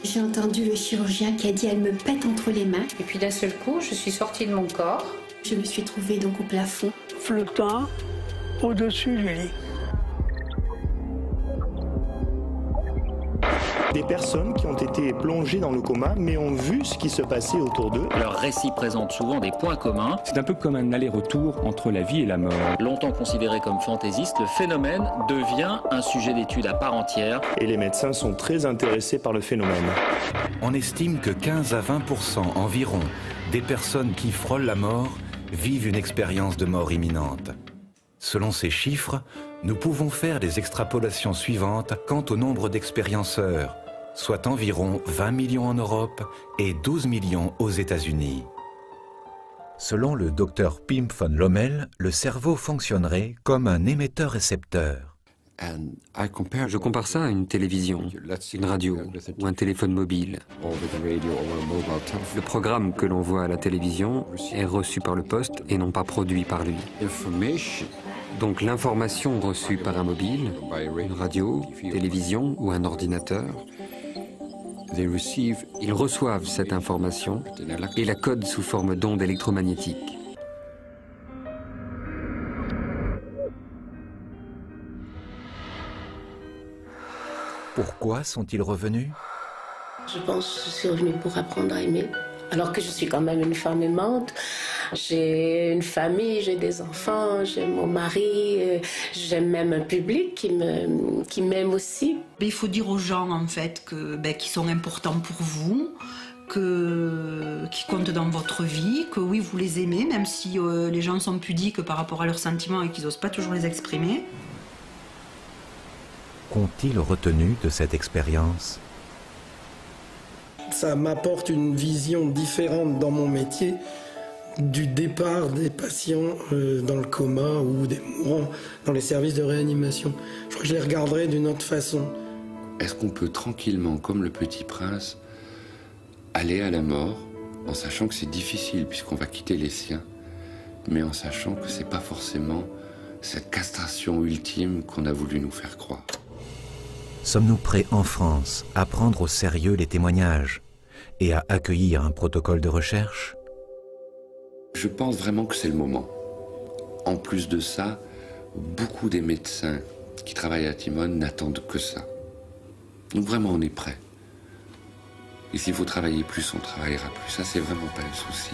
J'ai entendu le chirurgien qui a dit « elle me pète entre les mains ». Et puis d'un seul coup, je suis sortie de mon corps. Je me suis trouvée donc au plafond. Flottant au-dessus du lit. Des personnes qui ont été plongées dans le coma mais ont vu ce qui se passait autour d'eux. Leurs récits présentent souvent des points communs. C'est un peu comme un aller-retour entre la vie et la mort. Longtemps considéré comme fantaisiste, le phénomène devient un sujet d'étude à part entière. Et les médecins sont très intéressés par le phénomène. On estime que 15 à 20% environ des personnes qui frôlent la mort vivent une expérience de mort imminente. Selon ces chiffres, nous pouvons faire les extrapolations suivantes quant au nombre d'expérienceurs, soit environ 20 millions en Europe et 12 millions aux États-Unis. Selon le docteur Pim von Lommel, le cerveau fonctionnerait comme un émetteur-récepteur. Je compare ça à une télévision, une radio ou un téléphone mobile. Le programme que l'on voit à la télévision est reçu par le poste et non pas produit par lui. Donc l'information reçue par un mobile, une radio, télévision ou un ordinateur, ils reçoivent cette information et la codent sous forme d'ondes électromagnétiques. Pourquoi sont-ils revenus? Je pense que je suis revenue pour apprendre à aimer. Alors que je suis quand même une femme aimante. J'ai une famille, j'ai des enfants, j'ai mon mari, j'aime même un public qui m'aime aussi. Il faut dire aux gens en fait qu'ils sont importants pour vous, qui comptent dans votre vie, que oui vous les aimez, même si les gens sont pudiques par rapport à leurs sentiments et qu'ils n'osent pas toujours les exprimer. Qu'ont-ils retenu de cette expérience? Ça m'apporte une vision différente dans mon métier du départ des patients dans le coma ou des mourants dans les services de réanimation. Je crois que je les regarderai d'une autre façon. Est-ce qu'on peut tranquillement, comme le Petit Prince, aller à la mort en sachant que c'est difficile puisqu'on va quitter les siens, mais en sachant que c'est pas forcément cette castration ultime qu'on a voulu nous faire croire? Sommes-nous prêts en France à prendre au sérieux les témoignages et à accueillir un protocole de recherche? Je pense vraiment que c'est le moment. En plus de ça, beaucoup des médecins qui travaillent à Timone n'attendent que ça. Donc vraiment, on est prêts. Et s'il faut travailler plus, on travaillera plus. Ça, c'est vraiment pas le souci.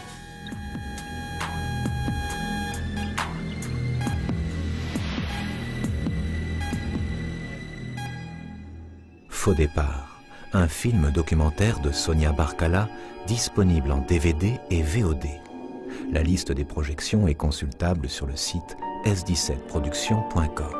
Faux départ, un film documentaire de Sonia Barkala, disponible en DVD et VOD. La liste des projections est consultable sur le site s17production.com.